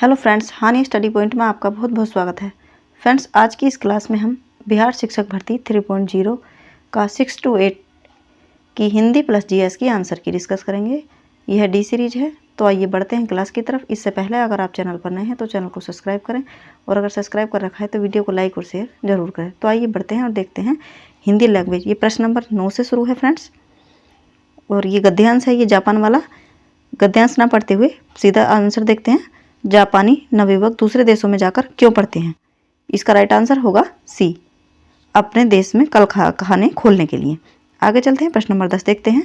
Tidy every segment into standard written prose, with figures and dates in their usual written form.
Hello friends, हानि study point में आपका बहुत बहुत स्वागत है। फ्रेंड्स, आज की इस क्लास में हम बिहार शिक्षक भर्ती 3.0 का 6 to 8 की हिंदी प्लस जीएस की आंसर की डिस्कस करेंगे। यह डी सीरीज है, तो आइए बढ़ते हैं क्लास की तरफ। इससे पहले अगर आप चैनल पर नए हैं तो चैनल को सब्सक्राइब करें, और अगर सब्सक्राइब कर रखा है तो वीडियो को लाइक और शेयर जरूर करें। तो आइए बढ़ते हैं और देखते हैं हिंदी लैंग्वेज। ये प्रश्न नंबर 9 से शुरू है फ्रेंड्स, और ये गद्यांश है, ये जापान वाला। गद्यांश ना पढ़ते हुए सीधा आंसर देखते हैं। जापानी नवयुवक दूसरे देशों में जाकर क्यों पढ़ते हैं? इसका राइट आंसर होगा सी, अपने देश में कल खाने खोलने के लिए। आगे चलते हैं, प्रश्न नंबर 10 देखते हैं।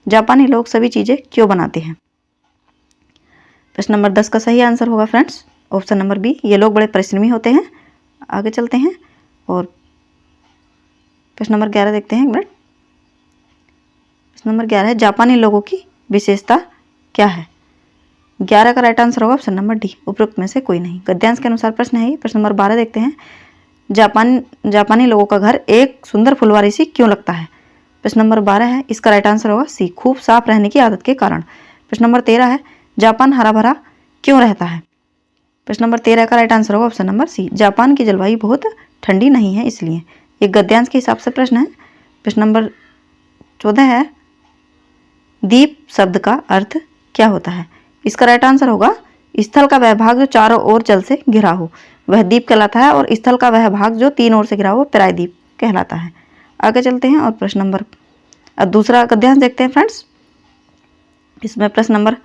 जापानी लोग सभी चीज़ें क्यों बनाते हैं? प्रश्न नंबर 10 का सही आंसर होगा फ्रेंड्स ऑप्शन नंबर बी, ये लोग बड़े परिश्रमी होते हैं। आगे चलते हैं और प्रश्न नंबर 11 देखते हैं एक मिनट। प्रश्न नंबर 11 है, जापानी लोगों की विशेषता क्या है? 11 का राइट आंसर होगा ऑप्शन नंबर डी, उपरोक्त में से कोई नहीं। गद्यांश के अनुसार प्रश्न है ये। प्रश्न नंबर 12 देखते हैं। जापानी लोगों का घर एक सुंदर फुलवारी सी क्यों लगता है? प्रश्न नंबर 12 है, इसका राइट आंसर होगा सी, खूब साफ रहने की आदत के कारण। प्रश्न नंबर 13 है, जापान हरा भरा क्यों रहता है? प्रश्न नंबर 13 का राइट आंसर होगा ऑप्शन नंबर सी, जापान की जलवायु बहुत ठंडी नहीं है इसलिए। एक गद्यांश के हिसाब से प्रश्न है। प्रश्न नंबर 14 है, द्वीप शब्द का अर्थ क्या होता है? इसका राइट आंसर होगा, स्थल का वह भाग जो चारों ओर जल से घिरा हो वह द्वीप कहलाता है, और स्थल का वह भाग जो तीन ओर से घिरा हो प्रायद्वीप कहलाता है। आगे चलते हैं और प्रश्न नंबर दूसरा गद्यांश देखते हैं फ्रेंड्स। इसमें प्रश्न नंबर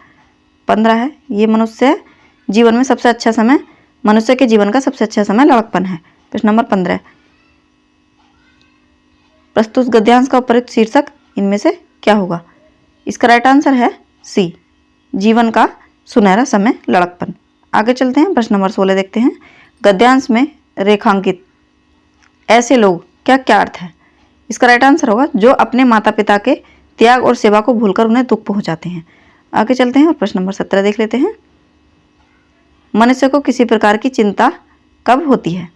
15 है, ये मनुष्य जीवन में सबसे अच्छा समय, मनुष्य के जीवन का सबसे अच्छा समय लड़कपन है। प्रश्न नंबर 15, प्रस्तुत गद्यांश का उपयुक्त शीर्षक इनमें से क्या होगा? इसका राइट आंसर है सी, जीवन का सुनहरा समय लड़कपन। आगे चलते हैं, प्रश्न नंबर 16 देखते हैं। गद्यांश में रेखांकित ऐसे लोग क्या क्या अर्थ है? इसका राइट आंसर होगा, जो अपने माता पिता के त्याग और सेवा को भूलकर उन्हें दुख पहुंचाते हैं। आगे चलते हैं और प्रश्न नंबर 17 देख लेते हैं। मनुष्य को किसी प्रकार की चिंता कब होती है?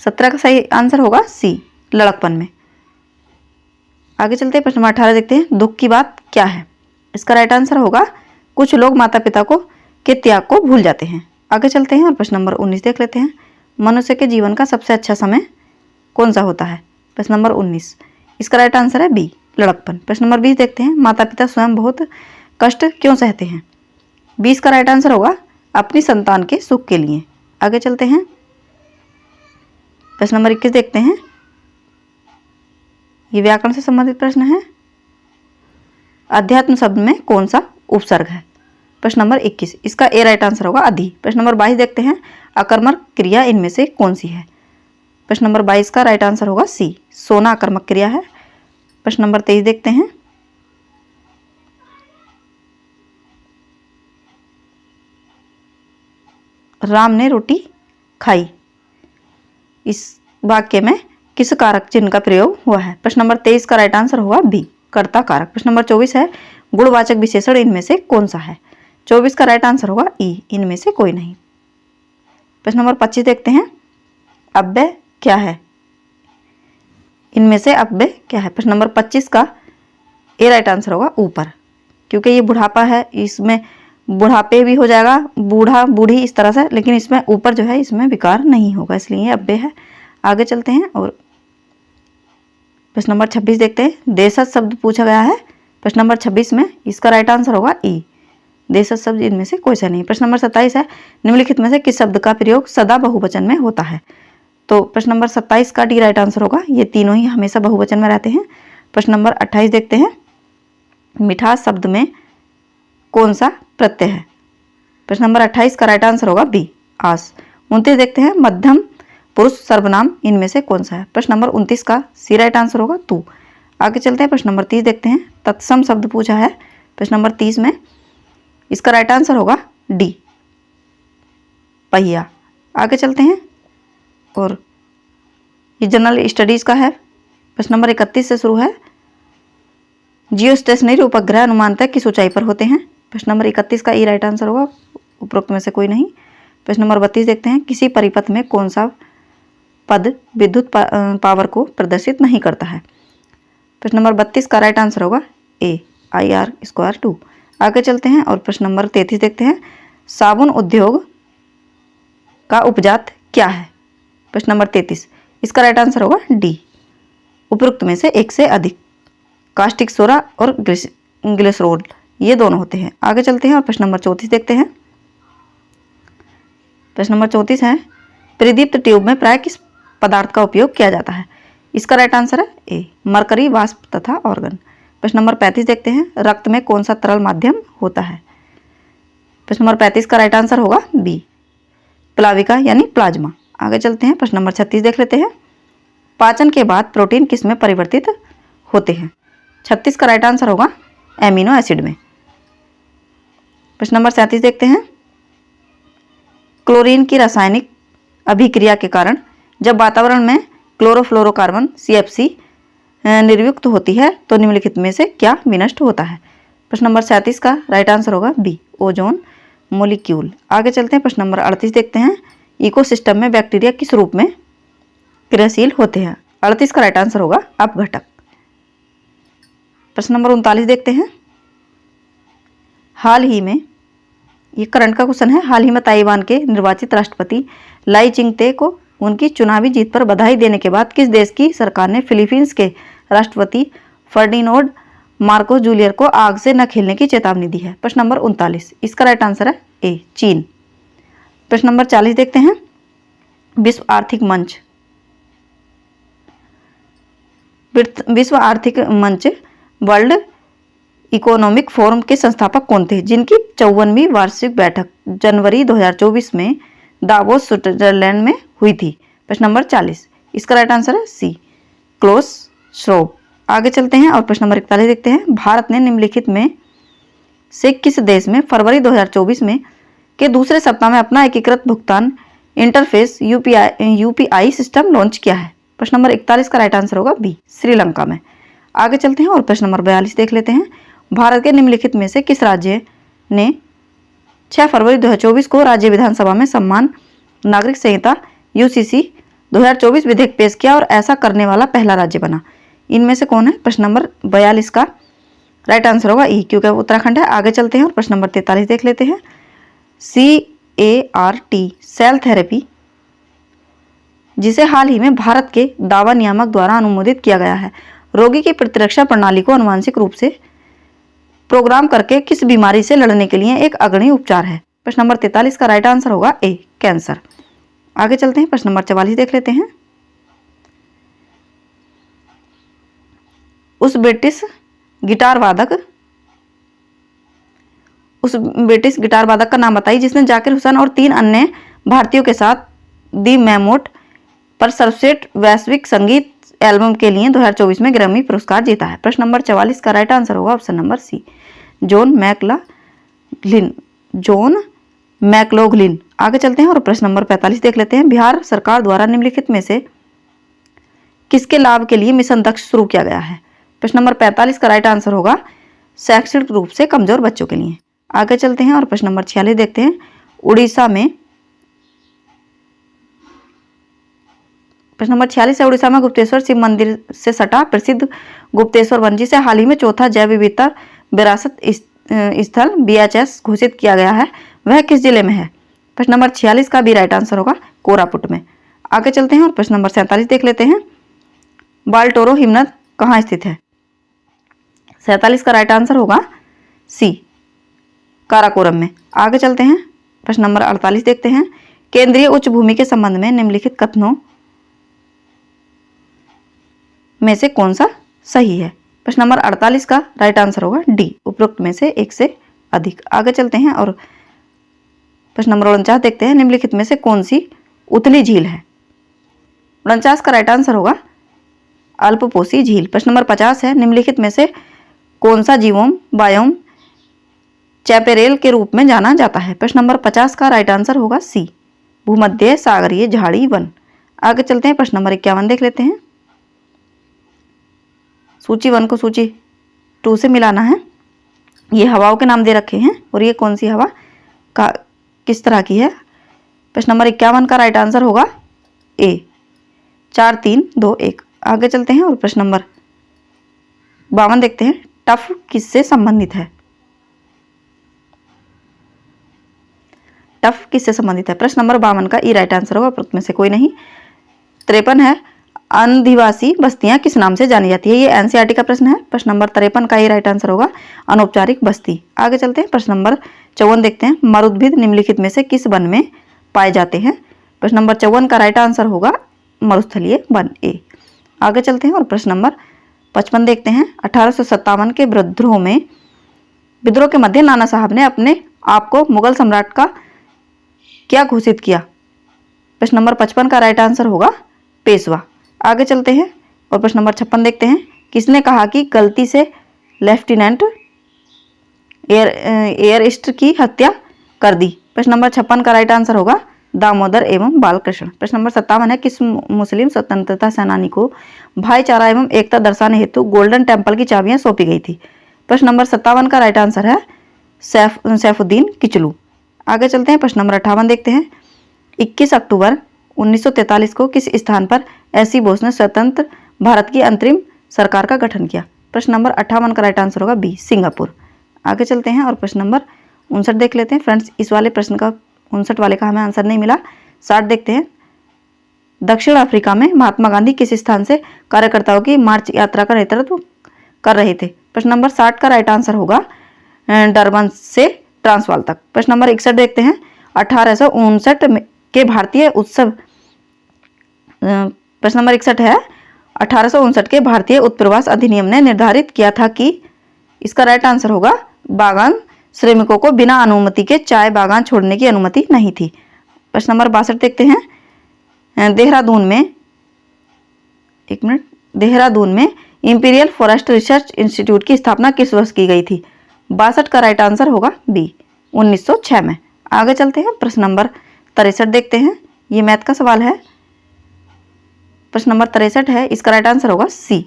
17 का सही आंसर होगा सी, लड़कपन में। आगे चलते हैं, प्रश्न नंबर 18 देखते हैं। दुख की बात क्या है? इसका राइट आंसर होगा, कुछ लोग माता पिता को के त्याग को भूल जाते हैं। आगे चलते हैं और प्रश्न नंबर 19 देख लेते हैं। मनुष्य के जीवन का सबसे अच्छा समय कौन सा होता है? प्रश्न नंबर 19, इसका राइट आंसर है बी, लड़कपन। प्रश्न नंबर 20 देखते हैं। माता पिता स्वयं बहुत कष्ट क्यों सहते हैं? 20 का राइट आंसर होगा, अपनी संतान के सुख के लिए। आगे चलते हैं, प्रश्न नंबर 21 देखते हैं। ये व्याकरण से संबंधित प्रश्न है। अध्यात्म शब्द में कौन सा उपसर्ग है? प्रश्न नंबर 21, इसका ए राइट आंसर होगा अधि। प्रश्न नंबर 22 देखते हैं। अकर्मक क्रिया इनमें से कौन सी है? प्रश्न नंबर 22 का राइट आंसर होगा सी, सोना अकर्मक क्रिया है। प्रश्न नंबर 23 देखते हैं। राम ने रोटी खाई, इस वाक्य में किस कारक चिन्ह का प्रयोग हुआ है? प्रश्न नंबर 23 का राइट आंसर होगा बी, कर्ता कारक। प्रश्न नंबर 24 है, गुणवाचक विशेषण इनमें से कौन सा है? 24 का राइट आंसर होगा ई, इनमें से कोई नहीं। प्रश्न नंबर 25 देखते हैं। अव्यय क्या है? इनमें से अव्यय क्या है? प्रश्न नंबर 25 का ए राइट आंसर होगा ऊपर, क्योंकि ये बुढ़ापा है, इसमें बुढ़ापे भी हो जाएगा, बूढ़ा बूढ़ी इस तरह से, लेकिन इसमें ऊपर जो है इसमें विकार नहीं होगा, इसलिए ये अव्यय है। आगे चलते हैं और प्रश्न नंबर 26 देखते हैं। देशज शब्द पूछा गया है प्रश्न नंबर 26 में, इसका राइट आंसर होगा ई, देशज शब्द इनमें से कोई सा नहीं। प्रश्न नंबर 27 है, निम्नलिखित में से किस शब्द का प्रयोग सदा बहुवचन में होता है? तो प्रश्न नंबर 27 का डी राइट आंसर होगा, ये तीनों ही हमेशा बहुवचन में रहते हैं। प्रश्न नंबर 28 देखते हैं। मिठास शब्द में कौन सा प्रत्यय है? प्रश्न नंबर 28 का राइट आंसर होगा बी, आस। 29 देखते हैं। मध्यम पुरुष सर्वनाम इनमें से कौन सा है? प्रश्न नंबर 29 का सी राइट आंसर होगा तू। आगे चलते हैं, प्रश्न नंबर 30 देखते हैं। तत्सम शब्द पूछा है प्रश्न नंबर 30 में, इसका राइट आंसर होगा डी, पहिया। आगे चलते हैं और ये जनरल स्टडीज का है। प्रश्न नंबर 31 से शुरू है। जियो स्टेशनरी उपग्रह अनुमानतः किस ऊंचाई पर होते हैं? प्रश्न नंबर 31 का ई राइट आंसर होगा, उपरोक्त में से कोई नहीं। प्रश्न नंबर 32 देखते हैं। किसी परिपथ में कौन सा पद विद्युत पावर को प्रदर्शित नहीं करता है? प्रश्न नंबर 32 का राइट आंसर होगा ए, IR²2। आगे चलते हैं और प्रश्न नंबर 33 देखते हैं। साबुन उद्योग का उपजात क्या है? प्रश्न नंबर 33, इसका राइट आंसर होगा डी, उपरोक्त में से एक से अधिक। कास्टिक सोडा और ग्लिसरॉल ये दोनों होते हैं। आगे चलते हैं और प्रश्न नंबर 34 देखते हैं। प्रश्न नंबर 34 है, परिदीप्त ट्यूब में प्राय किस पदार्थ का उपयोग किया जाता है? इसका राइट आंसर है ए, मरकरी, वाष्प तथा ऑर्गन। प्रश्न नंबर 35 देखते हैं, रक्त में कौन सा तरल माध्यम होता है? प्रश्न नंबर 35 का राइट आंसर होगा बी, प्लाविका यानी प्लाज्मा। आगे चलते हैं, प्रश्न नंबर 36 देख लेते हैं, पाचन के बाद प्रोटीन किस में परिवर्तित होते हैं? 36 का राइट आंसर होगा एमिनो एसिड में। प्रश्न नंबर 37 देखते हैं, क्लोरीन की रासायनिक अभिक्रिया के कारण जब वातावरण में क्लोरोफ्लोरोकार्बन CFC निर्युक्त होती है तो निम्नलिखित में से क्या विनष्ट होता है? प्रश्न नंबर 37 का राइट आंसर होगा बी, ओजोन मोलिक्यूल। आगे चलते हैं, प्रश्न नंबर 38 देखते हैं, इकोसिस्टम में बैक्टीरिया किस रूप में क्रियाशील होते हैं? 38 का राइट आंसर होगा अपघटक। प्रश्न नंबर 39 देखते हैं, हाल ही में, ये करंट का क्वेश्चन है, हाल ही में ताइवान के निर्वाचित राष्ट्रपति लाई चिंगते को उनकी चुनावी जीत पर बधाई देने के बाद किस देश की सरकार ने फिलीपींस के राष्ट्रपति फर्डिनांड मार्कोस जूनियर को आग से न खेलने की चेतावनी दी है? प्रश्न नंबर 39, इसका राइट आंसर है ए, चीन। प्रश्न नंबर 40 देखते हैं, विश्व आर्थिक मंच वर्ल्ड इकोनॉमिक फोरम के संस्थापक कौन थे, जिनकी 54वीं वार्षिक बैठक जनवरी 2024 में दावोस स्विट्जरलैंड में हुई थी? प्रश्न नंबर 40, इसका राइट आंसर है सी, क्लोस श्रोब। आगे चलते हैं और प्रश्न नंबर 41 देखते हैं, भारत ने निम्नलिखित में से किस देश में फरवरी 2024 में के दूसरे सप्ताह में अपना एकीकृत भुगतान इंटरफेस यूपीआई सिस्टम लॉन्च किया है? प्रश्न नंबर 41 का राइट आंसर होगा बी, श्रीलंका में। आगे चलते हैं और प्रश्न नंबर 42 देख लेते हैं, भारत के निम्नलिखित में से किस राज्य ने 6 फरवरी 2024 को राज्य विधानसभा में सम्मान नागरिक संहिता UCC 2024 विधेयक पेश किया और ऐसा करने वाला पहला राज्य बना? इनमें से कौन है? प्रश्न नंबर 42 का राइट आंसर होगा ई, क्योंकि उत्तराखंड है। आगे चलते हैं और प्रश्न नंबर 43 देख लेते हैं, CAR-T सेल थेरेपी, जिसे हाल ही में भारत के दवा नियामक द्वारा अनुमोदित किया गया है, रोगी की प्रतिरक्षा प्रणाली को आनुवंशिक रूप से प्रोग्राम करके किस बीमारी से लड़ने के लिए एक अग्रणी उपचार है? प्रश्न नंबर 43 का राइट आंसर होगा ए, कैंसर। आगे चलते हैं, प्रश्न नंबर 44 देख लेते हैं, उस ब्रिटिश गिटार वादक का नाम बताइए जिसने जाकिर हुसैन और 3 अन्य भारतीयों के साथ दी मैमोट पर सर्वश्रेष्ठ वैश्विक संगीत एल्बम के लिए 2024 में ग्रैमी पुरस्कार जीता है? प्रश्न नंबर 44 का राइट आंसर होगा ऑप्शन नंबर सी, जॉन मैक्लोगलिन। आगे चलते हैं और प्रश्न नंबर 45 देख लेते हैं, बिहार सरकार द्वारा निम्नलिखित में से किसके लाभ के लिए मिशन दक्ष शुरू किया गया है? प्रश्न नंबर 45 का राइट आंसर होगा शैक्षणिक रूप से कमजोर बच्चों के लिए। आगे चलते हैं और प्रश्न नंबर 46 देखते हैं, उड़ीसा में, प्रश्न नंबर 46 है, उड़ीसा में गुप्तेश्वर शिव मंदिर से सटा प्रसिद्ध गुप्तेश्वर वन, जिसे हाल ही में चौथा जैव विविधता विरासत स्थल BHS घोषित किया गया है, वह किस जिले में है? प्रश्न नंबर 46 का भी राइट आंसर होगा कोरापुट में। आगे चलते हैं और प्रश्न नंबर 47 देख लेते हैं, बालटोरो हिमनद कहाँ स्थित है? 47 का राइट आंसर होगा सी, काराकोरम में। आगे चलते हैं, प्रश्न नंबर 48 देखते हैं, केंद्रीय उच्च भूमि के संबंध में निम्नलिखित कथनों में से कौन सा सही है? प्रश्न नंबर 48 का राइट आंसर होगा डी, उपरोक्त में से एक से अधिक। आगे चलते हैं और प्रश्न नंबर 49 देखते हैं, निम्नलिखित में से कौन सी उथली झील है? 49 का राइट आंसर होगा अल्पपोषी झील। प्रश्न नंबर 50 है, निम्नलिखित में से कौन सा जीवोम बायोम चैपेरेल के रूप में जाना जाता है? प्रश्न नंबर 50 का राइट आंसर होगा सी, भूमध्य सागरीय झाड़ी वन। आगे चलते हैं, प्रश्न नंबर 51 देख लेते हैं, सूची 1 को सूची 2 से मिलाना है। ये हवाओं के नाम दे रखे हैं और ये कौन सी हवा का किस तरह की है? प्रश्न नंबर 51 का राइट आंसर होगा ए, 4 3 2 1। आगे चलते हैं और प्रश्न नंबर 52 देखते हैं, टफ किससे संबंधित है? टफ किससे संबंधित है? प्रश्न नंबर 52 का ई राइट आंसर होगा, उपरोक्त में से कोई नहीं। 53 है, आदिवासी बस्तियां किस नाम से जानी जाती है? ये एनसीईआरटी का प्रश्न है। प्रश्न नंबर 53 का ई राइट आंसर होगा अनौपचारिक बस्ती। आगे चलते हैं, प्रश्न नंबर 54 देखते हैं, मरुद्भिद निम्नलिखित में से किस वन में पाए जाते हैं? प्रश्न नंबर 54 का राइट आंसर होगा मरुस्थलीय वन ए। आगे चलते हैं और प्रश्न नंबर 55 देखते हैं, 1857 के विद्रोह के मध्य नाना साहब ने अपने आप को मुगल सम्राट का क्या घोषित किया? प्रश्न नंबर 55 का राइट आंसर होगा पेशवा। आगे चलते हैं और प्रश्न नंबर 56 देखते हैं, किसने कहा कि गलती से लेफ्टिनेंट एयरस्ट की हत्या कर दी? प्रश्न नंबर 56 का राइट आंसर होगा दामोदर एवं बालकृष्ण। प्रश्न नंबर 57 है, किस मुस्लिम स्वतंत्रता सेनानी को भाईचारा एवं एकता दर्शाने हेतु गोल्डन टेम्पल की चाबियां सौंपी गई थी? प्रश्न नंबर 57 का राइट आंसर है सैफुद्दीन किचलू। आगे चलते हैं, प्रश्न नंबर 58 देखते हैं, 21 अक्टूबर 1943 को किस स्थान पर एस सी बोस ने स्वतंत्र भारत की अंतरिम सरकार का गठन किया? प्रश्न नंबर 58 का राइट आंसर होगा बी, सिंगापुर। आगे चलते हैं और प्रश्न नंबर 59 देख लेते हैं। फ्रेंड्स, इस वाले प्रश्न का 59 वाले का हमें आंसर नहीं मिला। 60 देखते हैं, दक्षिण अफ्रीका में महात्मा गांधी किस स्थान से कार्यकर्ताओं की मार्च यात्रा का नेतृत्व कर रहे थे? प्रश्न नंबर 60 का राइट आंसर होगा डरबन से ट्रांसवाल तक। प्रश्न नंबर 61 देखते हैं, 1859 के भारतीय उत्सव, प्रश्न नंबर 61 है, 1859 के भारतीय उत्प्रवास अधिनियम ने निर्धारित किया था कि, इसका राइट आंसर होगा बागान श्रमिकों को बिना अनुमति के चाय बागान छोड़ने की अनुमति नहीं थी। प्रश्न नंबर 62 देखते हैं, देहरादून में इंपीरियल फॉरेस्ट रिसर्च इंस्टीट्यूट की स्थापना किस वर्ष की गई थी? 62 का राइट आंसर होगा बी, 1906 में। आगे चलते हैं, प्रश्न नंबर 63 देखते हैं, ये मैथ का सवाल है। प्रश्न नंबर 63 है, इसका राइट आंसर होगा सी।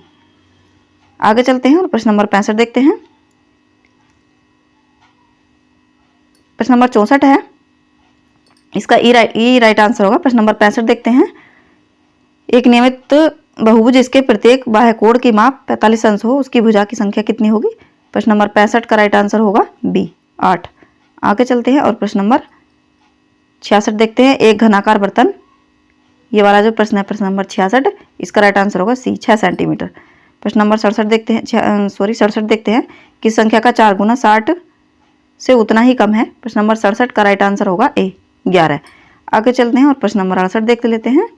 आगे चलते हैं और प्रश्न नंबर 65 देखते हैं। प्रश्न नंबर 64 है, इसका ई राइट आंसर होगा। प्रश्न नंबर 65 देखते हैं, एक नियमित बहुभुज जिसके प्रत्येक बाह्य कोण की माप 45 अंश हो, उसकी भुजा की संख्या कितनी होगी? प्रश्न नंबर 65 का राइट आंसर होगा बी, 8। आगे चलते हैं और प्रश्न नंबर 66 देखते हैं, एक घनाकार बर्तन, ये वाला जो प्रश्न है प्रश्न नंबर 66, इसका राइट आंसर होगा सी, 6 सेंटीमीटर। प्रश्न नंबर 67 देखते हैं, 67 देखते हैं, किस संख्या का 4 गुना 60 से उतना ही कम है? प्रश्न नंबर 67 का राइट आंसर होगा ए, 11। आगे चलते हैं और प्रश्न नंबर 68 देख लेते हैं,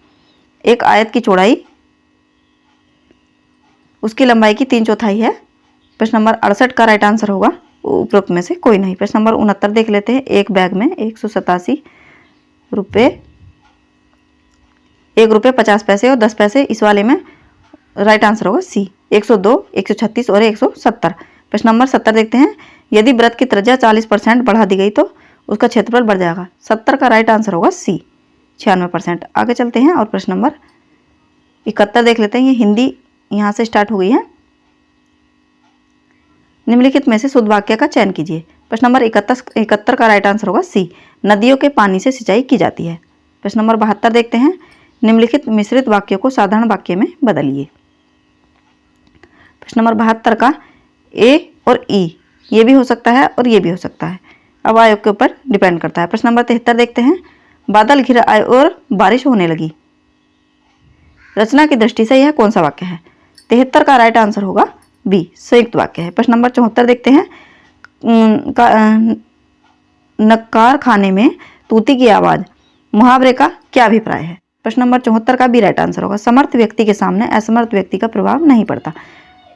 एक आयत की चौड़ाई उसकी लंबाई की 3/4 है। प्रश्न नंबर 68 का राइट आंसर होगा उपरोक्त में से कोई नहीं। प्रश्न नंबर 69 देख लेते हैं, एक बैग में 187 रुपये, 1 रुपये 50 पैसे और 10 पैसे, इस वाले में राइट आंसर होगा सी, 102, 136 और 170। प्रश्न नंबर 70 देखते हैं, यदि वृत्त की त्रिज्या 40% बढ़ा दी गई तो उसका क्षेत्रफल बढ़ जाएगा? 70 का राइट आंसर होगा सी, 96%। आगे चलते हैं और प्रश्न नंबर 71 देख लेते हैं, ये हिंदी यहाँ से स्टार्ट हो गई है। निम्नलिखित में से शुद्ध वाक्य का चयन कीजिए। प्रश्न नंबर 71 का राइट आंसर होगा सी, नदियों के पानी से सिंचाई की जाती है। प्रश्न नंबर 72 देखते हैं, निम्नलिखित मिश्रित वाक्यों को साधारण वाक्य में बदलिए। प्रश्न नंबर 72 का ए और ई, ये भी हो सकता है और ये भी हो सकता है, अब आयोग के ऊपर डिपेंड करता है। प्रश्न नंबर 73 देखते हैं, बादल घिर आए और बारिश होने लगी, रचना की दृष्टि से यह कौन सा वाक्य है? 73 का राइट आंसर होगा बी, संयुक्त वाक्य है। प्रश्न नंबर 74 देखते हैं, नक्कार खाने में तूती की आवाज, मुहावरे का क्या अभिप्राय है? प्रश्न नंबर 74 का बी राइट आंसर होगा, समर्थ व्यक्ति के सामने असमर्थ व्यक्ति का प्रभाव नहीं पड़ता।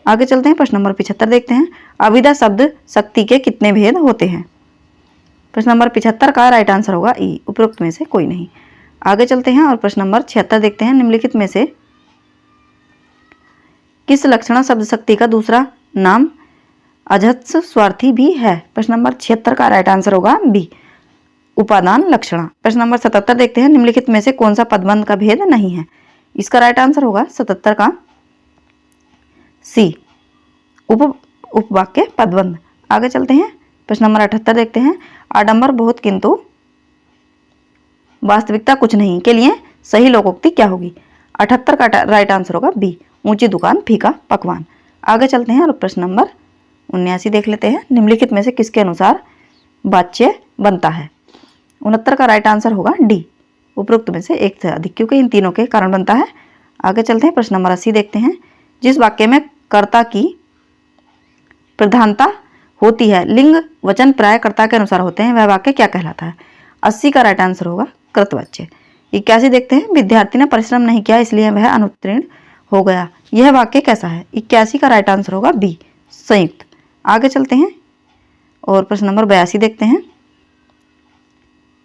आगे चलते हैं, प्रश्न नंबर 75 देखते हैं, अविदा शब्द शक्ति के कितने भेद होते हैं? प्रश्न नंबर 75 का राइट आंसर होगा ई, उपरोक्त में से कोई नहीं। आगे चलते हैं और प्रश्न नंबर 76 देखते हैं, निम्नलिखित में से किस लक्षणा शब्द शक्ति का दूसरा नाम अजस्र स्वार्थी भी है? प्रश्न नंबर 76 का राइट आंसर होगा बी, उपादान लक्षणा। प्रश्न नंबर 77 देखते हैं, निम्नलिखित में से कौन सा पदबंध का भेद नहीं है? इसका राइट आंसर होगा 77 का सी, उपवाक्य पदबंध। आगे चलते हैं, प्रश्न नंबर 78 देखते हैं, आडंबर बहुत किंतु वास्तविकता कुछ नहीं के लिए सही लोकोक्ति क्या होगी? 78 का राइट आंसर होगा बी, ऊंची दुकान फीका पकवान। आगे चलते हैं और प्रश्न नंबर 79 देख लेते हैं, निम्नलिखित में से किसके अनुसार वाच्य बनता है? 69 का राइट आंसर होगा डी, उपरोक्त में से एक से अधिक, क्योंकि इन तीनों के कारण बनता है। आगे चलते हैं, प्रश्न नंबर 80 देखते हैं। जिस वाक्य में कर्ता की प्रधानता होती है, लिंग वचन प्राय कर्ता के अनुसार होते हैं, वह वाक्य क्या कहलाता है? 80 का राइट आंसर होगा कृतवाच्य। 81 देखते हैं, विद्यार्थी ने परिश्रम नहीं किया इसलिए वह अनुत्तीर्ण हो गया, यह वाक्य कैसा है? 81 का राइट आंसर होगा बी, संयुक्त। आगे चलते हैं और प्रश्न नंबर 82 देखते हैं।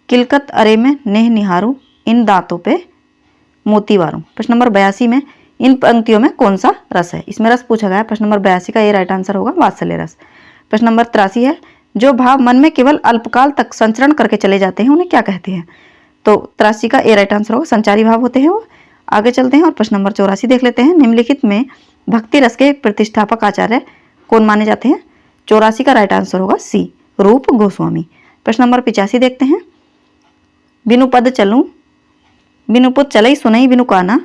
किलकत अरे में नेह निहारू, इन दांतों पे मोती वारूं। प्रश्न नंबर 82 में इन पंक्तियों में कौन सा रस है? इसमें रस पूछा गया है। प्रश्न नंबर 82 का ये राइट आंसर होगा वात्सल्य रस। प्रश्न नंबर 83 है, जो भाव मन में केवल अल्पकाल तक संचरण करके चले जाते हैं उन्हें क्या कहते हैं? तो 83 का ए राइट आंसर होगा संचारी भाव होते हैं वो। आगे चलते हैं और प्रश्न नंबर 84 देख लेते हैं। निम्नलिखित में भक्ति रस के प्रतिष्ठापक आचार्य कौन माने जाते हैं? 84 का राइट आंसर होगा सी, रूप गोस्वामी। प्रश्न नंबर 85 देखते हैं। बिनु पद चलूं, बिनु पुत चलई सुनई बिनु काना,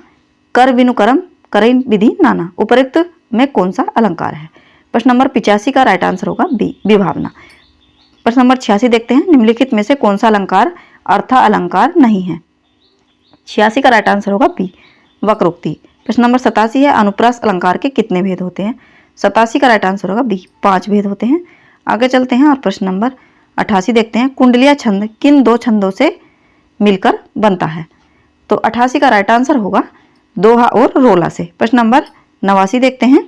कर बिनु करम करई विधि नाना, उपरोक्त में कौन सा अलंकार है? प्रश्न नंबर 85 का राइट आंसर होगा बी, विभावना। प्रश्न नंबर 86 देखते हैं। निम्नलिखित में से कौन सा अलंकार अर्था अलंकार नहीं है? 86 का राइट आंसर होगा बी, वक्रोक्ति। प्रश्न नंबर 87 है, अनुप्रास अलंकार के कितने भेद होते हैं? 87 का राइट आंसर होगा बी, 5 भेद होते हैं। आगे चलते हैं और प्रश्न नंबर 88 देखते हैं। कुंडलिया छंद किन दो छंदों से मिलकर बनता है? तो 88 का राइट आंसर होगा दोहा और रोला से। प्रश्न नंबर 89 देखते हैं।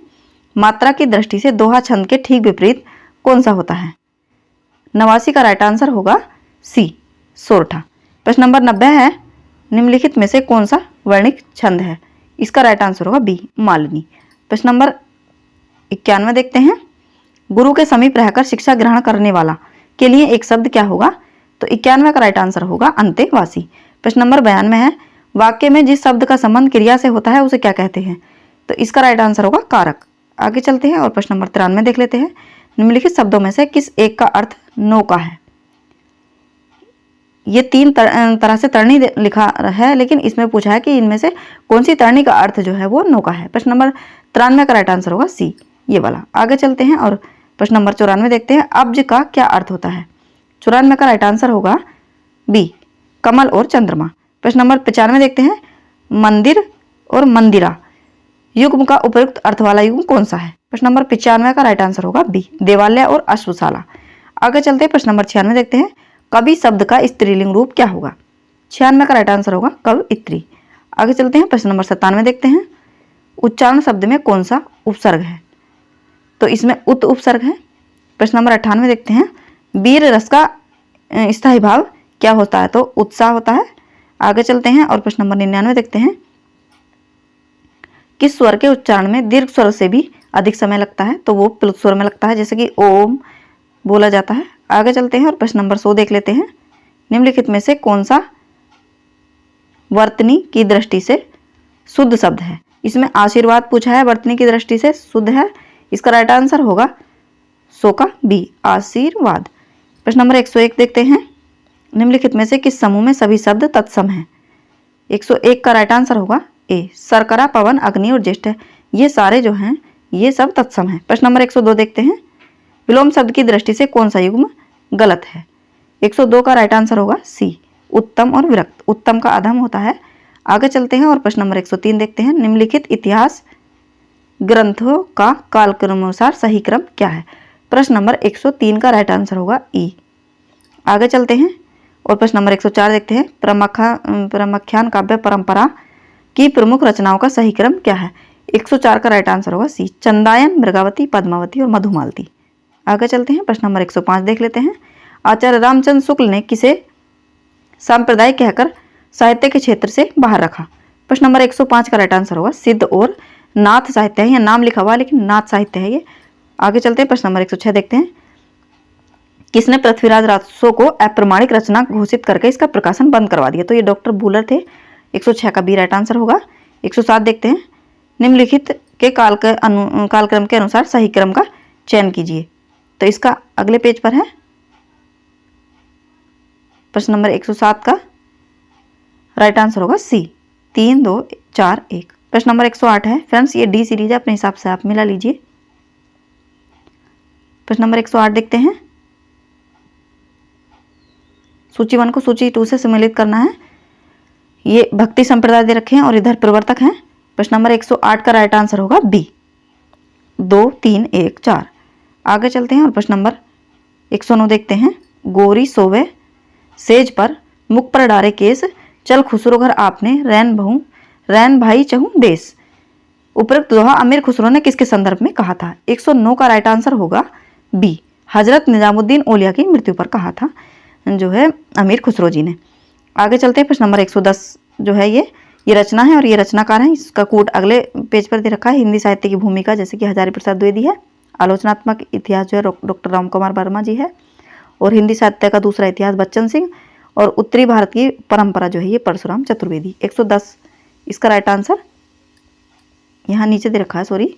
मात्रा की दृष्टि से दोहा छंद के ठीक विपरीत कौन सा होता है? 89 का राइट आंसर होगा सी, सोरठा। प्रश्न नंबर 90 है, निम्नलिखित में से कौन सा वर्णिक छंद है? इसका राइट आंसर होगा बी, मालिनी। प्रश्न नंबर 91 देखते हैं। गुरु के समीप रहकर शिक्षा ग्रहण करने वाला के लिए एक शब्द क्या होगा? तो 91 का राइट आंसर होगा अंतेवासी। प्रश्न नंबर 92 है, वाक्य में जिस शब्द का संबंध क्रिया से होता है उसे क्या कहते हैं? तो इसका राइट आंसर होगा कारक। आगे चलते हैं और प्रश्न नंबर 93 देख लेते हैं। निम्नलिखित शब्दों में से किस एक का अर्थ नौका है? ये 3 तरह से तरणी लिखा है, लेकिन इसमें पूछा है कि इनमें से कौन सी तरणी का अर्थ जो है वो नौका है। प्रश्न नंबर 93 का राइट आंसर होगा सी, ये वाला। आगे चलते हैं और प्रश्न नंबर 94 देखते हैं। अब्ज का क्या अर्थ होता है? 94 का राइट आंसर होगा बी, कमल और चंद्रमा। प्रश्न नंबर 95 देखते हैं। मंदिर और मंदिरा युग्म का उपयुक्त अर्थ वाला युग्म कौन सा है? प्रश्न नंबर 95 का राइट आंसर होगा बी, देवालय और अश्वशाला। आगे चलते हैं, प्रश्न नंबर 96 देखते हैं। कवि शब्द का स्त्रीलिंग रूप क्या होगा? 96 का राइट आंसर होगा कवयित्री। आगे चलते हैं, प्रश्न नंबर 97 देखते हैं। उच्चारण शब्द में कौन सा उपसर्ग है? तो इसमें उत उपसर्ग है। प्रश्न नंबर 98 देखते हैं। वीर रस का स्थायी भाव क्या होता है? तो उत्साह होता है। आगे चलते हैं और प्रश्न नंबर 99 देखते हैं। किस स्वर के उच्चारण में दीर्घ स्वर से भी अधिक समय लगता है? तो वो प्लुत स्वर में लगता है, जैसे कि ओम बोला जाता है। आगे चलते हैं और प्रश्न नंबर 100 देख लेते हैं। निम्नलिखित में से कौन सा वर्तनी की दृष्टि से शुद्ध शब्द है? इसमें आशीर्वाद पूछा है, वर्तनी की दृष्टि से शुद्ध है। इसका राइट आंसर होगा 100 का बी, आशीर्वाद। प्रश्न नंबर 101 देखते हैं। निम्नलिखित में से किस समूह में सभी शब्द तत्सम हैं? 101 का राइट आंसर होगा ए, सरकरा, पवन, अग्नि और ज्येष्ठ। ये सारे जो हैं ये सब तत्सम हैं। प्रश्न नंबर 102 देखते हैं। विलोम शब्द की दृष्टि से कौन सा युग्म गलत है? 102 का राइट आंसर होगा सी, उत्तम और विरक्त। उत्तम का अधम होता है। आगे चलते हैं और प्रश्न नंबर 103 देखते हैं। निम्नलिखित इतिहास ग्रंथों का कालक्रमानुसार सही क्रम क्या है? प्रश्न नंबर 103 का राइट आंसर होगा ई। आगे चलते हैं और प्रश्न नंबर 104 देखते हैं। प्रमख्यान काव्य परंपरा की प्रमुख रचनाओं का सही क्रम क्या है? 104 का राइट आंसर होगा सी, चंदायन, मृगावती, पद्मावती और मधुमालती। आगे चलते हैं, प्रश्न नंबर 105 देख लेते हैं। आचार्य रामचंद्र शुक्ल ने किसे सांप्रदायिक कहकर साहित्य के क्षेत्र से बाहर रखा? प्रश्न नंबर 105 का राइट आंसर होगा सिद्ध और नाथ साहित्य है। यह नाम लिखा हुआ है लेकिन नाथ साहित्य है ये। आगे चलते हैं, प्रश्न नंबर 106 देखते हैं। किसने पृथ्वीराज राजस्व को अप्रमाणिक रचना घोषित करके इसका प्रकाशन बंद करवा दिया? तो ये डॉक्टर बूलर थे। 106 का बी राइट आंसर होगा। 107 देखते हैं। निम्नलिखित के कालक्रम के अनुसार सही क्रम का चयन कीजिए। तो इसका अगले पेज पर है। प्रश्न नंबर 107 का राइट आंसर होगा सी, 3 2 4 1। प्रश्न नंबर 108 है। फ्रेंड्स ये डी सीरीज है, अपने हिसाब से आप मिला लीजिए। प्रश्न नंबर 108 देखते हैं। सूची 1 को सूची 2 से सम्मिलित करना है। ये भक्ति संप्रदाय दे रखे हैं और इधर प्रवर्तक हैं। प्रश्न नंबर 108 का राइट आंसर होगा बी, 2 3 1 4। आगे चलते हैं और प्रश्न नंबर 109 देखते हैं। गोरी सोवे सेज पर मुख पर डारे केस, चल खुसरो घर आपने रैन भाई चहूं देश। उपरोक्त दोहा अमीर खुसरो ने किसके संदर्भ में कहा था? 109 का राइट आंसर होगा बी, हजरत निजामुद्दीन औलिया की मृत्यु पर कहा था जो है अमीर खुसरो जी ने। आगे चलते हैं। प्रश्न नंबर 110 जो है ये रचना है और ये रचनाकार है। इसका कोट अगले पेज पर दे रखा है। हिंदी साहित्य की भूमिका जैसे कि हजारी प्रसाद द्विवेदी है, आलोचनात्मक इतिहास जो है डॉक्टर राम कुमार वर्मा जी है, और हिंदी साहित्य का दूसरा इतिहास बच्चन सिंह, और उत्तरी भारत की परंपरा जो है ये परशुराम चतुर्वेदी। 110 इसका राइट आंसर यहाँ नीचे दे रखा है, सॉरी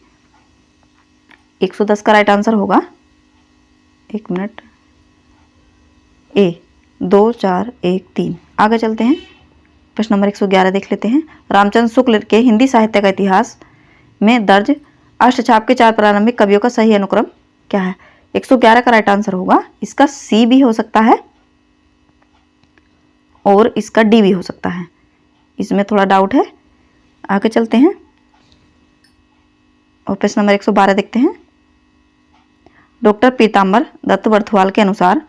110 का राइट आंसर होगा, एक मिनट, ए, 2 4 1 3। आगे चलते हैं। प्रश्न नंबर 111 देख लेते हैं। रामचंद्र शुक्ल के हिंदी साहित्य का इतिहास में दर्ज अष्टछाप के 4 प्रारंभिक कवियों का सही अनुक्रम क्या है? 111 का राइट आंसर होगा, इसका सी भी हो सकता है और इसका डी भी हो सकता है, इसमें थोड़ा डाउट है। आगे चलते हैं और प्रश्न नंबर 112 देखते हैं। डॉक्टर पीताम्बर दत्त बर्थवाल के अनुसार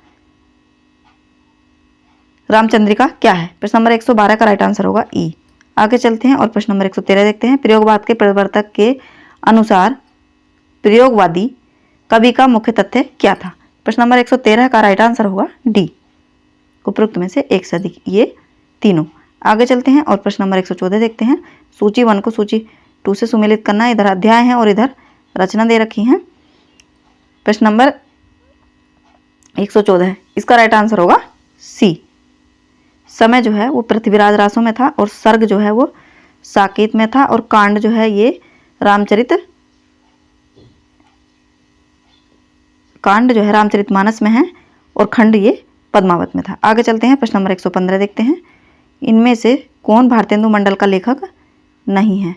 रामचंद्रिका क्या है? प्रश्न नंबर 112 का राइट आंसर होगा ई। आगे चलते हैं और प्रश्न नंबर 113 देखते हैं। प्रयोगवाद के प्रवर्तक के अनुसार प्रयोगवादी कवि का मुख्य तथ्य क्या था? प्रश्न नंबर 113 का राइट आंसर होगा डी, उपरोक्त में से एक से अधिक, ये तीनों। आगे चलते हैं और प्रश्न नंबर 114 देखते हैं। सूची 1 को सूची 2 से सुमेलित करना है। इधर अध्याय है और इधर रचना दे रखी है। प्रश्न नंबर 114 है, इसका राइट आंसर होगा सी। समय जो है वो पृथ्वीराज रासों में था और सर्ग जो है वो साकेत में था, और कांड जो है ये रामचरितमानस में है, और खंड ये पद्मावत में था। आगे चलते हैं। प्रश्न नंबर 115 देखते हैं। इनमें से कौन भारतेंदु मंडल का लेखक नहीं है?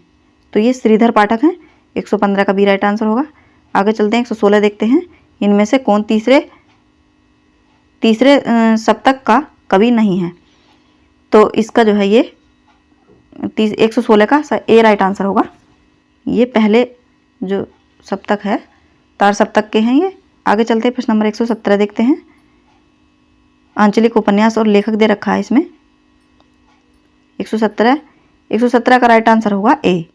तो ये श्रीधर पाठक हैं। 115 का बी राइट आंसर होगा। आगे चलते हैं। 116 देखते हैं। इनमें से कौन तीसरे सप्तक का कवि नहीं है? तो इसका जो है ये 116 का ए राइट आंसर होगा। ये पहले जो सप्तक है तार सप्तक के हैं ये। आगे चलते हैं। प्रश्न नंबर 117 देखते हैं। आंचलिक उपन्यास और लेखक दे रखा है इसमें। 117 का राइट आंसर होगा ए।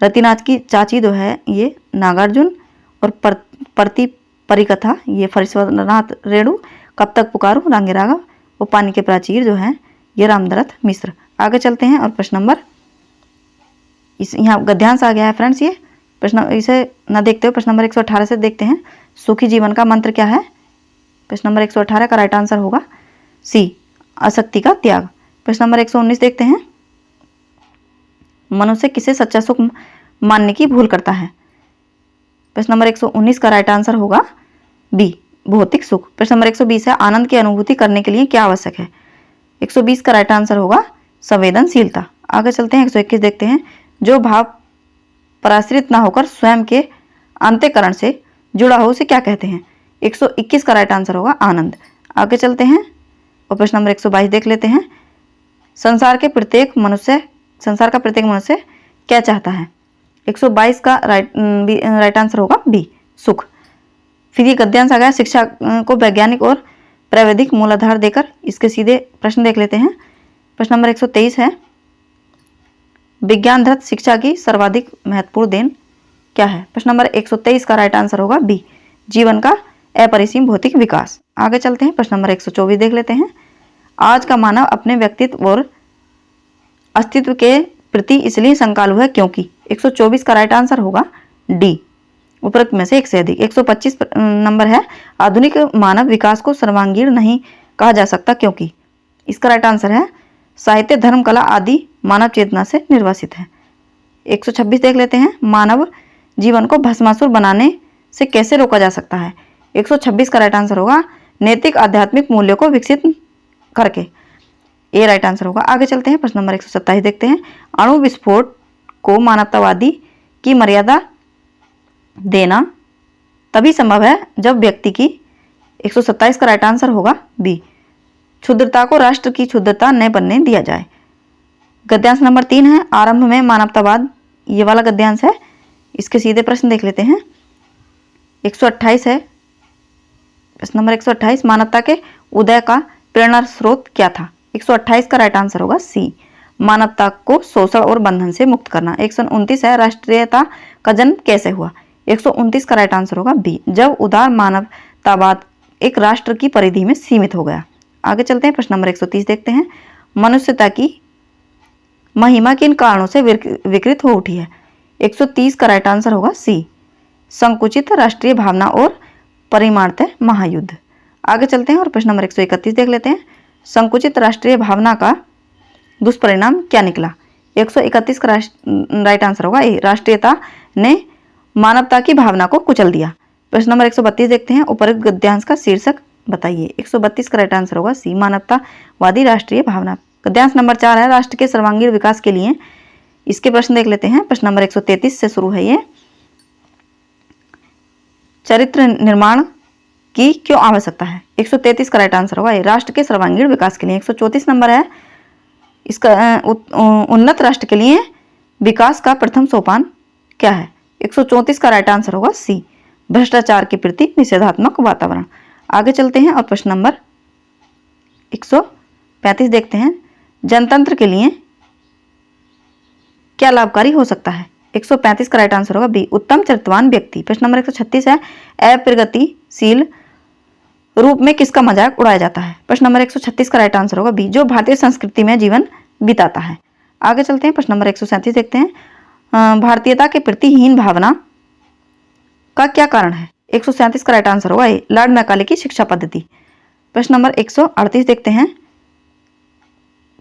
रतिनाथ की चाची जो है ये नागार्जुन, और प्रति परिकथा ये फरीश्वरनाथ रेणु, कब तक पुकारूं रांगे राघव, वो पानी के प्राचीर जो है ये रामदरथ मिश्र। आगे चलते हैं और प्रश्न नंबर यहाँ गद्यांश आ गया है फ्रेंड्स। ये प्रश्न इसे न देखते हुए प्रश्न नंबर 118 से देखते हैं। सुखी जीवन का मंत्र क्या है? प्रश्न नंबर 118 का राइट आंसर होगा सी, आसक्ति का त्याग। प्रश्न नंबर 119 देखते हैं। मनुष्य किसे सच्चा सुख मानने की भूल करता है? प्रश्न नंबर 119 का राइट आंसर होगा बी, भौतिक सुख। प्रश्न नंबर 120 है। आनंद की अनुभूति करने के लिए क्या आवश्यक है? 120 का राइट आंसर होगा संवेदनशीलता। आगे चलते हैं। 121 देखते हैं। जो भाव पराश्रित ना होकर स्वयं के अंतःकरण से जुड़ा हो उसे क्या कहते हैं? 121 का राइट आंसर होगा आनंद। आगे चलते हैं और प्रश्न नंबर 122 देख लेते हैं। संसार का प्रत्येक मनुष्य क्या चाहता है? 122 का राइट आंसर होगा बी, सुख। फिर ये गद्यांश आ गया। शिक्षा को वैज्ञानिक और प्राविधिक मूलाधार देकर इसके सीधे प्रश्न देख लेते हैं। प्रश्न नंबर 123 है। विज्ञानदत्त शिक्षा की सर्वाधिक महत्वपूर्ण देन क्या है? प्रश्न नंबर 123 का राइट आंसर होगा बी, जीवन का अपरिसीम भौतिक विकास। आगे चलते हैं। प्रश्न नंबर 124 देख लेते हैं। आज का मानव अपने व्यक्तित्व और अस्तित्व के प्रति इसलिए शंकालु है क्योंकि 124 का राइट आंसर होगा डी, उपरोक्त में से एक से अधिक। 125 नंबर है। आधुनिक मानव विकास को सर्वांगीण नहीं कहा जा सकता क्योंकि इसका राइट आंसर है साहित्य, धर्म, कला आदि मानव चेतना से निर्वासित है। 126 देख लेते हैं। मानव जीवन को भस्मासुर बनाने से कैसे रोका जा सकता है? 126 का राइट आंसर होगा नैतिक आध्यात्मिक मूल्यों को विकसित करके, ए राइट आंसर होगा। आगे चलते हैं। प्रश्न नंबर 127 देखते हैं। अणु विस्फोट को मानवतावादी की मर्यादा देना तभी संभव है जब व्यक्ति की, 127 का राइट आंसर होगा बी, क्षुद्रता को राष्ट्र की क्षुद्रता न बनने दिया जाए। गद्यांश नंबर 3 है आरंभ में मानवतावाद, ये वाला गद्यांश है। इसके सीधे प्रश्न देख लेते हैं। 128 है प्रश्न नंबर 128, मानवता के उदय का प्रेरणा स्रोत क्या था? 128 का राइट आंसर होगा सी, मानवता को शोषण और बंधन से मुक्त करना। 129 है राष्ट्रीयता का जन्म कैसे हुआ? 129 का राइट आंसर होगा बी, जब उदार मानवतावाद एक राष्ट्र की परिधि में सीमित हो गया। आगे चलते हैं, प्रश्न नंबर 130 देखते हैं। मनुष्यता की महिमा किन कारणों से विकृत हो उठी है? 130 का राइट आंसर होगा सी, संकुचित राष्ट्रीय भावना और परिमाणतः महायुद्ध। आगे चलते हैं और प्रश्न नंबर 131 देख लेते हैं। संकुचित राष्ट्रीय भावना का दुष्परिणाम क्या निकला? 131 का राइट आंसर होगा ए, राष्ट्रीयता ने मानवता की भावना को कुचल दिया। प्रश्न नंबर 132 देखते हैं, उपरोक्त गद्यांश का शीर्षक बताइए। 132 का राइट आंसर होगा सी, मानवतावादी राष्ट्रीय भावना। गद्यांश नंबर 4 है राष्ट्र के सर्वांगीण विकास के लिए। इसके प्रश्न देख लेते हैं। प्रश्न नंबर 133 से शुरू है ये। चरित्र निर्माण की क्यों आवश्यकता है? 133 का राइट आंसर होगा ए, राष्ट्र के सर्वांगीण विकास के लिए। 134 नंबर है इसका उन्नत राष्ट्र के लिए विकास का प्रथम सोपान क्या है? 134 का राइट आंसर होगा सी, भ्रष्टाचार के प्रति निषेधात्मक वातावरण। आगे चलते हैं और प्रश्न नंबर 135 देखते हैं, जनतंत्र के लिए क्या लाभकारी हो सकता है? 135 का राइट आंसर होगा बी, उत्तम चरित्रवान व्यक्ति। प्रश्न नंबर 136 है अप्रगतिशील रूप में किसका मजाक उड़ाया जाता है? प्रश्न नंबर 136 का राइट आंसर होगा बी, जो भारतीय संस्कृति में जीवन बिताता है। आगे चलते हैं, प्रश्न नंबर 137 देखते हैं, भारतीयता के प्रति हीन भावना का क्या कारण है? 137 का राइट आंसर होगा ए, लॉर्ड मैकाले की शिक्षा पद्धति। प्रश्न नंबर 138 देखते हैं।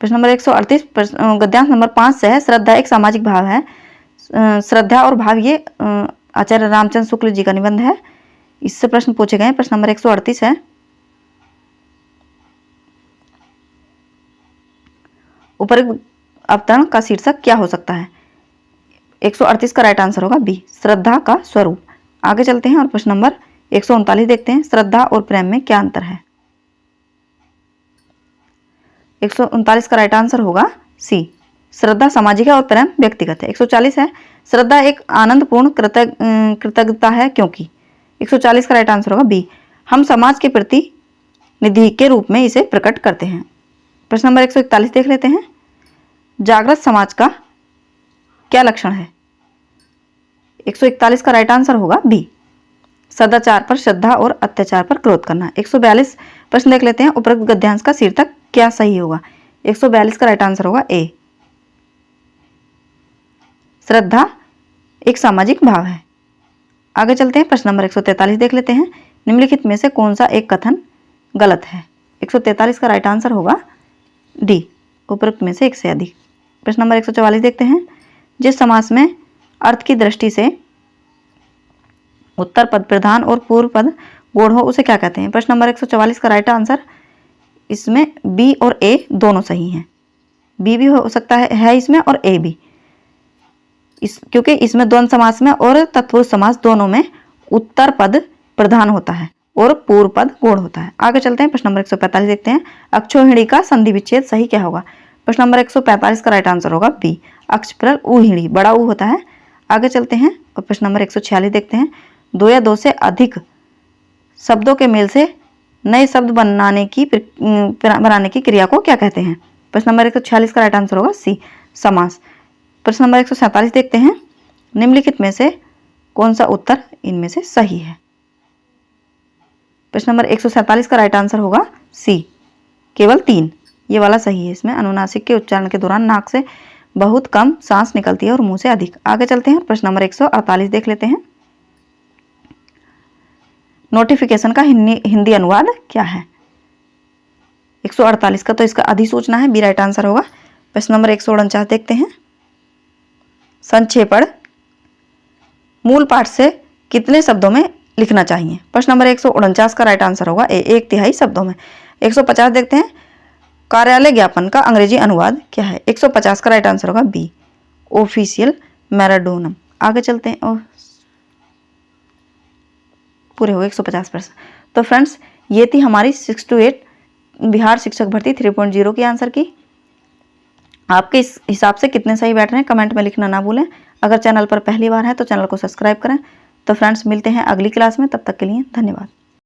प्रश्न नंबर 138 गद्यांश नंबर 5 से है, श्रद्धा एक सामाजिक भाव है। श्रद्धा और भाव ये आचार्य रामचंद्र शुक्ल जी का निबंध है, इससे प्रश्न पूछे गए हैं। प्रश्न नंबर 138 है, उपरोक्त अवतरण का शीर्षक क्या हो सकता है? 138 का राइट आंसर होगा बी, श्रद्धा का स्वरूप। आगे चलते हैं और प्रश्न नंबर 139 देखते हैं, श्रद्धा और प्रेम में क्या अंतर है? 139 का राइट आंसर होगा सी, श्रद्धा सामाजिक है और प्रेम व्यक्तिगत है। 140 है, श्रद्धा एक आनंदपूर्ण कृतज्ञता है क्योंकि। 140 का राइट आंसर होगा बी, हम समाज के प्रति निधि के रूप में इसे प्रकट करते हैं। प्रश्न नंबर 141 देख लेते हैं, जागृत समाज का क्या लक्षण है? 141 का राइट आंसर होगा बी, सदाचार पर श्रद्धा और अत्याचार पर क्रोध करना। 142 प्रश्न देख लेते हैं, उपरोक्त गद्यांश का शीर्षक क्या सही होगा? 142 का राइट आंसर होगा ए, श्रद्धा एक सामाजिक भाव है। आगे चलते हैं, प्रश्न नंबर 143 देख लेते हैं, निम्नलिखित में से कौन सा एक कथन गलत है? 143 का राइट आंसर होगा डी, उपरोक्त में से एक से अधिक। प्रश्न नंबर 144 देखते हैं, जिस समास में अर्थ की दृष्टि से उत्तर पद प्रधान और पूर्व पद गौण हो उसे क्या कहते हैं? प्रश्न नंबर 144 का राइट आंसर, इसमें बी और ए दोनों सही हैं। बी भी हो सकता है इसमें और ए भी, क्योंकि इसमें द्वंद्व समास में और तत्पुरुष समास दोनों में उत्तर पद प्रधान होता है और पूर्व पद गौण होता है। आगे चलते हैं, प्रश्न नंबर 145 देखते हैं, अक्षोहिणी का संधि विच्छेद सही क्या होगा? प्रश्न नंबर 145 का राइट आंसर होगा बी, अक्ष पर ऊहिणी, बड़ा ऊ होता है। आगे चलते हैं और प्रश्न नंबर 146 देखते हैं, दो या दो से अधिक शब्दों के मेल से नए शब्द बनाने की क्रिया को क्या कहते हैं? प्रश्न नंबर 146 का राइट आंसर होगा सी, समास। प्रश्न नंबर 147 देखते हैं, निम्नलिखित में से कौन सा उत्तर इनमें से सही है? प्रश्न नंबर 147 का राइट आंसर होगा सी, केवल 3, ये वाला सही है। इसमें अनुनासिक के उच्चारण के दौरान नाक से बहुत कम सांस निकलती है और मुंह से अधिक। आगे चलते हैं, प्रश्न नंबर 148 देख लेते हैं, नोटिफिकेशन का हिंदी अनुवाद क्या है? 148 का तो इसका अधिसूचना है, बी राइट आंसर होगा। प्रश्न नंबर 149 देखते हैं, संक्षेपण मूल पाठ से कितने शब्दों में लिखना चाहिए? प्रश्न नंबर 149 का राइट आंसर होगा ए, 1/3 शब्दों में। 150 देखते हैं, कार्यालय ज्ञापन का अंग्रेजी अनुवाद क्या है? 150 का राइट आंसर होगा बी, ऑफिशियल मेमोरेंडम। आगे चलते हैं, पूरे हो गए 150 प्रश्न। तो फ्रेंड्स, ये थी हमारी 6 to 8 बिहार शिक्षक भर्ती 3.0 की आंसर की। आपके इस हिसाब से कितने सही बैठ रहे हैं कमेंट में लिखना ना भूलें। अगर चैनल पर पहली बार है तो चैनल को सब्सक्राइब करें। तो फ्रेंड्स मिलते हैं अगली क्लास में, तब तक के लिए धन्यवाद।